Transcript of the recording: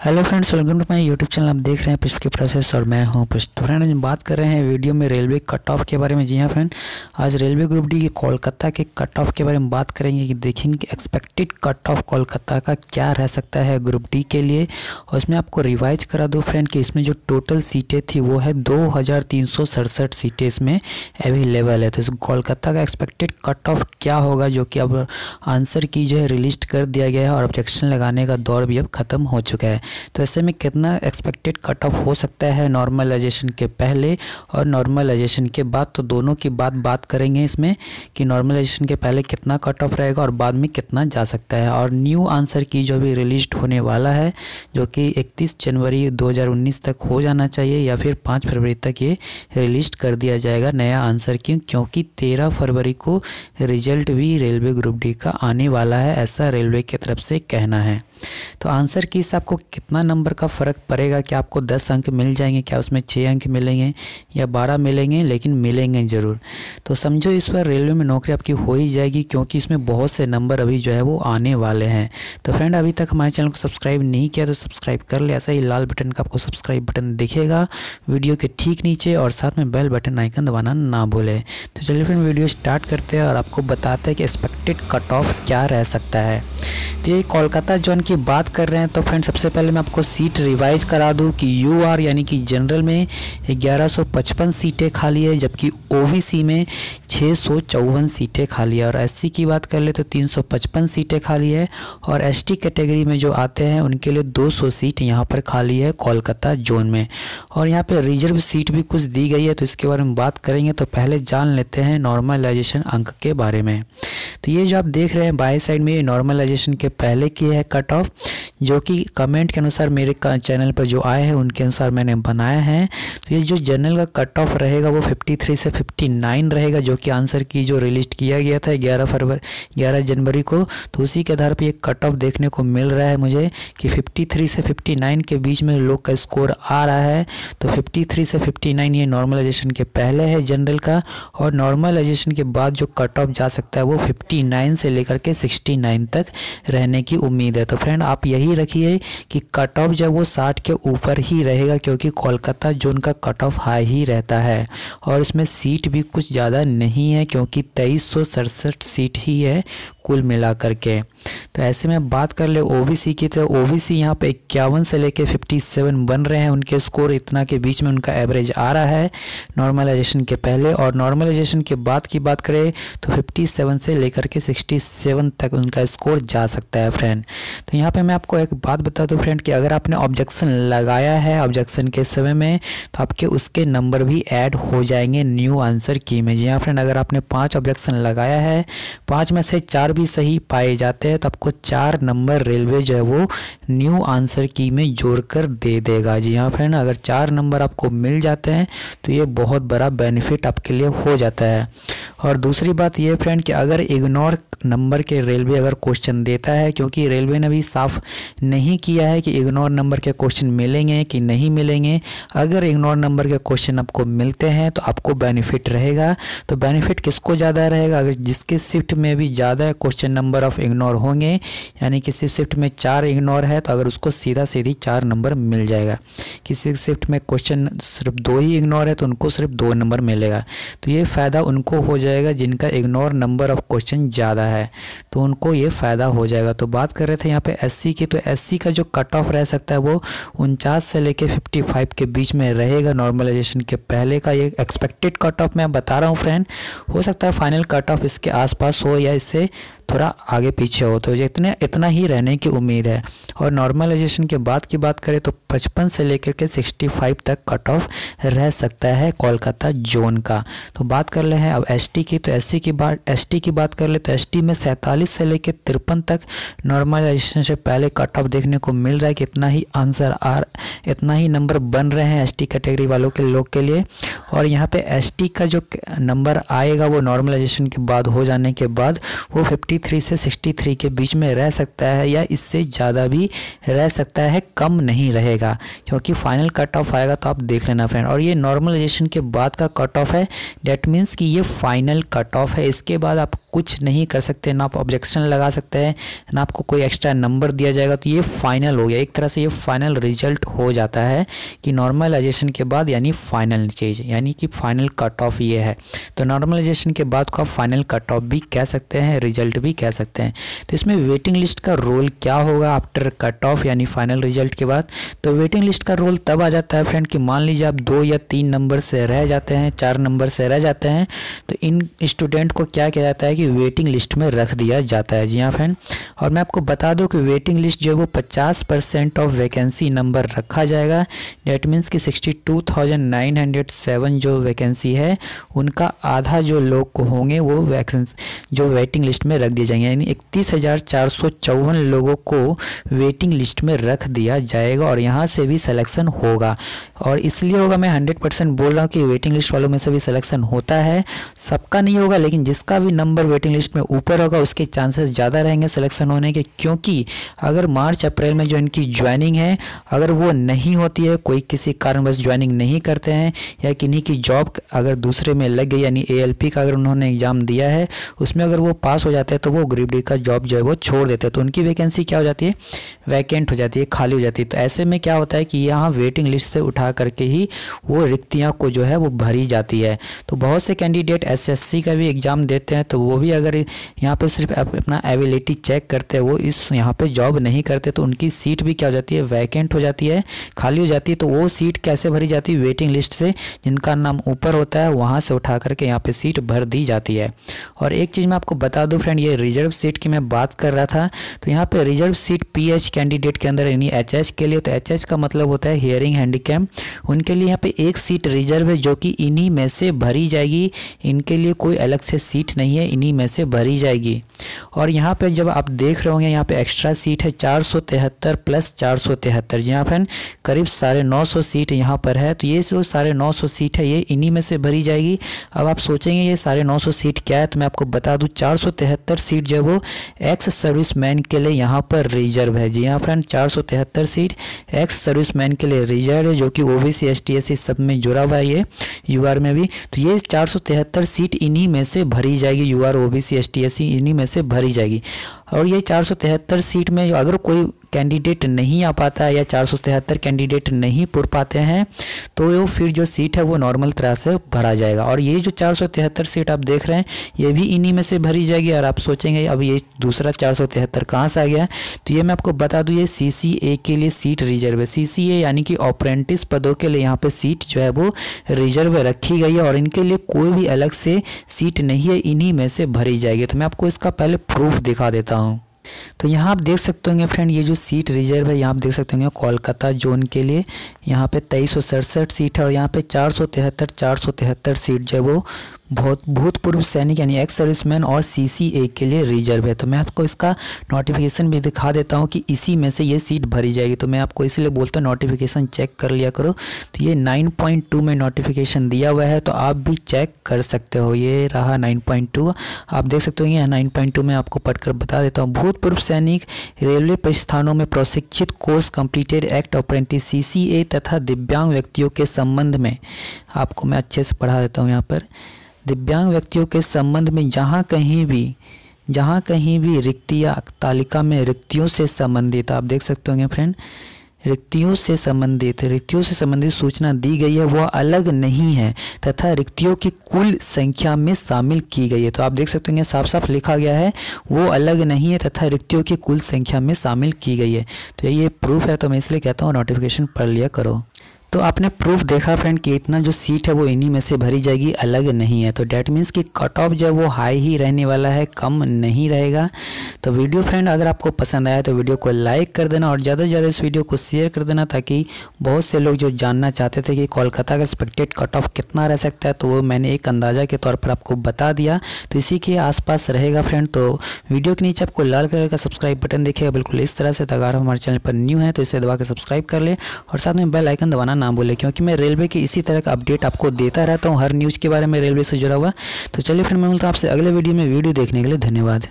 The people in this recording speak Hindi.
Hello friends, welcome to my YouTube channel. आप देख रहे हैं पुष्प की प्रोसेस और मैं हूं पुष्प। तो फ्रेंड्स, हम बात कर रहे हैं वीडियो में रेलवे कट ऑफ के बारे में। जी हां फ्रेंड, आज रेलवे ग्रुप डी के कोलकाता के कट ऑफ के बारे में बात करेंगे कि देखेंगे कि एक्सपेक्टेड कट ऑफ कोलकाता का क्या रह सकता है ग्रुप डी के लिए। और इसमें आपको रिवाइज करा दो फ्रेंड कि इसमें जो टोटल सीटें थी वो है 2367 सीटें इसमें अवेलेबल है। तो इस कोलकाता का एक्सपेक्टेड कट ऑफ क्या होगा, जो कि अब आंसर की जो है रिलीज कर दिया गया है और ऑब्जेक्शन लगाने का दौर भी अब खत्म हो चुका है। तो ऐसे में कितना एक्सपेक्टेड कट ऑफ हो सकता है नॉर्मलाइजेशन के पहले और नॉर्मलाइजेशन के बाद, तो दोनों की बात करेंगे इसमें कि नॉर्मलाइजेशन के पहले कितना कट ऑफ रहेगा और बाद में कितना जा सकता है। और न्यू आंसर की जो भी रिलीज होने वाला है, जो कि 31 जनवरी 2019 तक हो जाना चाहिए या फिर 5 फरवरी तक ये रिलीज कर दिया जाएगा नया आंसर की, क्योंकि 13 फरवरी को रिजल्ट भी रेलवे ग्रुप डी का आने वाला है, ऐसा रेलवे की तरफ से कहना है। तो आंसर की से आपको कितना नंबर का फ़र्क पड़ेगा, क्या आपको 10 अंक मिल जाएंगे, क्या उसमें 6 अंक मिलेंगे या 12 मिलेंगे, लेकिन मिलेंगे ज़रूर। तो समझो इस बार रेलवे में नौकरी आपकी हो ही जाएगी, क्योंकि इसमें बहुत से नंबर अभी जो है वो आने वाले हैं। तो फ्रेंड, अभी तक हमारे चैनल को सब्सक्राइब नहीं किया तो सब्सक्राइब कर ले। ऐसा ही लाल बटन का आपको सब्सक्राइब बटन दिखेगा वीडियो के ठीक नीचे, और साथ में बेल बटन आइकन दबाना ना भूलें। तो चलिए फ्रेंड, वीडियो स्टार्ट करते हैं और आपको बताते हैं कि एक्सपेक्टेड कट ऑफ क्या रह सकता है। तो ये कोलकाता जोन की बात कर रहे हैं। तो फ्रेंड, सबसे पहले मैं आपको सीट रिवाइज करा दूं कि यूआर यानी कि जनरल में 1155 सीटें खाली है, जबकि ओबीसी में 654 सीटें खाली है। और एससी की बात कर ले तो 355 सीटें खाली है, और एसटी कैटेगरी में जो आते हैं उनके लिए 200 सीट यहाँ पर खाली है कोलकाता जोन में। और यहाँ पे रिजर्व सीट भी कुछ दी गई है, तो इसके बारे में बात करेंगे। तो पहले जान लेते हैं नॉर्मलाइजेशन अंक के बारे में। तो ये जो आप देख रहे हैं बाएं साइड में, ये नॉर्मलाइजेशन के पहले की है कट ऑफ, जो कि कमेंट के अनुसार मेरे चैनल पर जो आए हैं उनके अनुसार मैंने बनाया है। तो ये जो जनरल का कट ऑफ रहेगा वो 53 से 59 रहेगा, जो कि आंसर की जो रिलीज किया गया था 11 जनवरी को। तो उसी के आधार पर ये कट ऑफ देखने को मिल रहा है मुझे कि 53 से 59 के बीच में लोग का स्कोर आ रहा है। तो 53 से 59 ये नॉर्मलाइजेशन के पहले है जनरल का, और नॉर्मलाइजेशन के बाद जो कट ऑफ जा सकता है वो 59 से लेकर के 69 तक रहने की उम्मीद है। तो फ्रेंड, आप यही रखिए कि कट ऑफ जब वो 60 के ऊपर ही रहेगा, क्योंकि कोलकाता जोन का कट ऑफ हाई ही रहता है। और इसमें सीट भी कुछ ज़्यादा नहीं है, क्योंकि 2367 सीट ही है कुल मिलाकर के। तो ऐसे में बात कर ले ओबीसी की, तो ओबीसी यहाँ पे 51 से लेके 57 बन रहे हैं उनके स्कोर, इतना के बीच में उनका एवरेज आ रहा है नॉर्मलाइजेशन के पहले। और नॉर्मलाइजेशन के बाद की बात करें तो 57 से लेकर के 67 तक उनका स्कोर जा सकता है फ्रेंड। तो यहाँ पे मैं आपको एक बात बता दूं फ्रेंड कि अगर आपने ऑब्जेक्शन लगाया है ऑब्जेक्शन के समय में, तो आपके उसके नंबर भी ऐड हो जाएंगे न्यू आंसर की में। जी हाँ फ्रेंड, अगर आपने 5 ऑब्जेक्शन लगाया है, 5 में से 4 भी सही पाए जाते हैं, तो आपको 4 नंबर रेलवे जो है वो न्यू आंसर की में जोड़कर दे देगा। जी हाँ फ्रेंड, अगर 4 नंबर आपको मिल जाते हैं तो ये बहुत बड़ा बेनिफिट आपके लिए हो जाता है। और दूसरी बात ये फ्रेंड कि अगर इग्नोर नंबर के रेलवे अगर क्वेश्चन देता है, क्योंकि रेलवे ने भी साफ नहीं किया है कि इग्नोर नंबर के क्वेश्चन मिलेंगे कि नहीं मिलेंगे। अगर इग्नोर नंबर के क्वेश्चन आपको मिलते हैं तो आपको बेनिफिट रहेगा। तो बेनिफिट किसको ज़्यादा रहेगा, अगर जिसके शिफ्ट में भी ज़्यादा क्वेश्चन नंबर ऑफ इग्नोर होंगे, यानी किसी शिफ्ट में 4 इग्नोर है तो अगर उसको सीधी 4 नंबर मिल जाएगा। किसी शिफ्ट में क्वेश्चन सिर्फ 2 ही इग्नोर है तो उनको सिर्फ 2 नंबर मिलेगा। तो ये फ़ायदा उनको हो जाएगा जिनका इग्नोर नंबर ऑफ क्वेश्चन ज़्यादा है, तो उनको ये फ़ायदा हो जाएगा। तो बात कर रहे थे यहाँ पे एससी की, तो एससी का जो कट ऑफ रह सकता है वो 49 से लेके 55 के बीच में रहेगा नॉर्मलाइजेशन के पहले का। ये एक्सपेक्टेड कट ऑफ मैं बता रहा हूँ फ्रेंड, हो सकता है फाइनल कट ऑफ इसके आसपास हो या इससे थोड़ा आगे पीछे हो, तो इतना ही रहने की उम्मीद है। और नॉर्मलाइजेशन के बाद की बात करें तो 55 से लेकर के 65 तक कट ऑफ रह सकता है कोलकाता जोन का। तो बात कर ले हैं अब एसटी की, तो एसटी की बात कर ले तो एसटी में 47 से लेकर 53 तक नॉर्मलाइजेशन से पहले कट ऑफ देखने को मिल रहा है कि इतना ही नंबर बन रहे हैं एसटी कैटेगरी वालों के लोग के लिए। और यहाँ पे एसटी का जो नंबर आएगा वो नॉर्मलाइजेशन के बाद हो जाने के बाद वो 53 से 63 के बीच में रह सकता है, या इससे ज़्यादा भी रह सकता है, कम नहीं रहेगा, क्योंकि फाइनल कट ऑफ आएगा तो आप देख लेना फ्रेंड। और ये नॉर्मलाइजेशन के बाद का कट ऑफ है, डेट मीन्स कि ये फाइनल कट ऑफ है। इसके बाद आप कुछ नहीं कर सकते, ना आप ऑब्जेक्शन लगा सकते हैं, ना आपको कोई एक्स्ट्रा नंबर दिया जाएगा। तो ये फाइनल हो गया, एक तरह से ये फाइनल रिजल्ट हो जाता है कि नॉर्मलाइजेशन के बाद यानी फाइनल चीज़, यानी कि फाइनल कट ऑफ ये है। तो नॉर्मलाइजेशन के बाद को आप फाइनल कट ऑफ भी कह सकते हैं, रिजल्ट भी कह सकते हैं। तो इसमें वेटिंग लिस्ट का रोल क्या होगा आफ्टर कट ऑफ यानी फाइनल रिजल्ट के बाद? तो वेटिंग लिस्ट का रोल तब आ जाता है फ्रेंड कि मान लीजिए आप 2 या 3 नंबर से रह जाते हैं, 4 नंबर से रह जाते हैं, तो इन स्टूडेंट को क्या किया जाता है कि वेटिंग लिस्ट में रख दिया जाता है। जी हाँ फ्रेंड, और मैं आपको बता दूं कि वेटिंग लिस्ट जो है वो 50% ऑफ वैकेंसी नंबर रखा जाएगा। डेट मीन्स कि 62,907 जो वैकेंसी है उनका आधा जो लोग को होंगे वो वैकेंसी जो वेटिंग लिस्ट में रख दिए जाएंगे, यानी 31,454 लोगों को वेटिंग लिस्ट में रख दिया जाएगा और यहाँ से भी सिलेक्शन होगा। और इसलिए होगा, मैं 100% बोल रहा हूँ कि वेटिंग लिस्ट वालों में से भी सिलेक्शन होता है, सबका नहीं होगा, लेकिन जिसका भी नंबर वेटिंग लिस्ट में ऊपर होगा उसके चांसेस ज़्यादा रहेंगे सिलेक्शन होने के। क्योंकि अगर मार्च अप्रैल में जो इनकी ज्वाइनिंग है अगर वो नहीं होती है, कोई किसी कारणवश ज्वाइनिंग नहीं करते हैं या किन्हीं की जॉब अगर दूसरे में लग गई, यानी ALP का अगर उन्होंने एग्ज़ाम दिया है उसमें अगर वो पास हो जाते हैं तो वो ग्रुप डी का जॉब जो है वो छोड़ देते हैं, तो उनकी वैकेंसी क्या हो जाती है, वैकेंट हो जाती है, खाली हो जाती है। तो ऐसे में क्या होता है कि यहाँ वेटिंग लिस्ट से उठा करके ही वो रिक्तियाँ को जो है वो भरी जाती है। तो बहुत से कैंडिडेट SSC का भी एग्ज़ाम देते हैं, तो वो भी अगर यहाँ पे सिर्फ अपना एबिलिटी चेक करते हैं, वो इस यहाँ पे जॉब नहीं करते, तो उनकी सीट भी क्या हो जाती है, वैकेंट हो जाती है, खाली हो जाती है। तो वो सीट कैसे भरी जाती है, वेटिंग लिस्ट से जिनका नाम ऊपर होता है वहाँ से उठा करके यहाँ पे सीट भर दी जाती है। और एक चीज़ मैं आपको बता दूं फ्रेंड, ये रिजर्व सीट की मैं बात कर रहा था, तो यहाँ पे रिजर्व सीट PH कैंडिडेट के अंदर यानी HH के लिए, तो HH का मतलब होता है हियरिंग हैंडीकैप, उनके लिए यहाँ पे एक सीट रिजर्व है जो कि इन्हीं में से भरी जाएगी। इनके लिए कोई अलग से सीट नहीं है, इन्हीं में से भरी जाएगी। और यहाँ पे जब आप देख रहे होंगे यहाँ पे एक्स्ट्रा सीट है 473 प्लस 473, जी हाँ फ्रेंड, करीब 950 सीट यहाँ पर है। तो ये जो 950 सीट है ये इन्हीं में से भरी जाएगी। अब आप सोचेंगे ये 950 सीट क्या है, तो मैं आपको बता दूं 473 सीट जो है वो एक्स सर्विसमैन के लिए यहाँ पर रिजर्व है। जी हाँ फ्रेंड, 473 सीट एक्स सर्विसमैन के लिए रिजर्व है, जो कि OBC ST SC सब में जुड़ा हुआ है, ये UR में भी। तो ये 473 सीट इन्हीं में से भरी जाएगी, UR OBC ST SC इन्हीं में से भरी जाएगी। और ये 473 सीट में अगर कोई कैंडिडेट नहीं आ पाता है या 473 कैंडिडेट नहीं पुर पाते हैं तो वो फिर जो सीट है वो नॉर्मल तरह से भरा जाएगा। और ये जो 473 सीट आप देख रहे हैं ये भी इन्हीं में से भरी जाएगी। और आप सोचेंगे अब ये दूसरा 473 कहाँ से आ गया, तो ये मैं आपको बता दूं ये CCA के लिए सीट रिजर्व है। CCA यानी कि अप्रेंटिस पदों के लिए यहाँ पे सीट जो है वो रिजर्व रखी गई है और इनके लिए कोई भी अलग से सीट नहीं है, इन्हीं में से भरी जाएगी। तो मैं आपको इसका पहले प्रूफ दिखा देता हूँ। तो यहाँ आप देख सकते होंगे फ्रेंड, ये जो सीट रिजर्व है यहाँ आप देख सकते होंगे कोलकाता जोन के लिए यहाँ पे 2367 सीट है और यहाँ पे 473 सीट जो है वो भूतपूर्व सैनिक यानी एक्स सर्विसमैन और CCA के लिए रिजर्व है। तो मैं आपको इसका नोटिफिकेशन भी दिखा देता हूँ कि इसी में से ये सीट भरी जाएगी। तो मैं आपको इसलिए बोलता हूँ नोटिफिकेशन चेक कर लिया करो। तो ये 9.2 में नोटिफिकेशन दिया हुआ है, तो आप भी चेक कर सकते हो। ये रहा 9.2, आप देख सकते हो। ये 9.2 में आपको पढ़कर बता देता हूँ। भूतपूर्व सैनिक रेलवे परिस्थानों में प्रशिक्षित course completed act apprentice CCA तथा दिव्यांग व्यक्तियों के संबंध में, आपको मैं अच्छे से पढ़ा देता हूँ। यहाँ पर दिव्यांग व्यक्तियों के संबंध में जहाँ कहीं भी रिक्तियाँ तालिका में रिक्तियों से संबंधित, आप देख सकते होंगे फ्रेंड, रिक्तियों से संबंधित सूचना दी गई है वह अलग नहीं है तथा रिक्तियों की कुल संख्या में शामिल की गई है। तो आप देख सकते होंगे साफ साफ लिखा गया है वो अलग नहीं है तथा रिक्तियों की कुल संख्या में शामिल की गई है। तो ये प्रूफ है, तो मैं इसलिए कहता हूँ नोटिफिकेशन पढ़ लिया करो। तो आपने प्रूफ देखा फ्रेंड कि इतना जो सीट है वो इन्हीं में से भरी जाएगी, अलग नहीं है। तो डैट मीन्स कि कट ऑफ जो है वो हाई ही रहने वाला है, कम नहीं रहेगा। तो वीडियो फ्रेंड अगर आपको पसंद आया तो वीडियो को लाइक कर देना और ज़्यादा से ज़्यादा इस वीडियो को शेयर कर देना, ताकि बहुत से लोग जो जानना चाहते थे कि कोलकाता का एक्सपेक्टेड कट ऑफ कितना रह सकता है, तो वो मैंने एक अंदाज़ा के तौर पर आपको बता दिया। तो इसी के आसपास रहेगा फ्रेंड। तो वीडियो के नीचे आपको लाल कलर का सब्सक्राइब बटन दिखेगा बिल्कुल इस तरह से। तो अगर हमारे चैनल पर न्यू है तो इसे दबा कर सब्सक्राइब कर ले और साथ में बेल आइकन दबाना ना भूले, क्योंकि मैं रेलवे की इसी तरह का अपडेट आपको देता रहता हूँ, हर न्यूज़ के बारे में रेलवे से जुड़ा हुआ। तो चलिए फिर मैं मिलता हूँ आपसे अगले वीडियो में। वीडियो देखने के लिए धन्यवाद।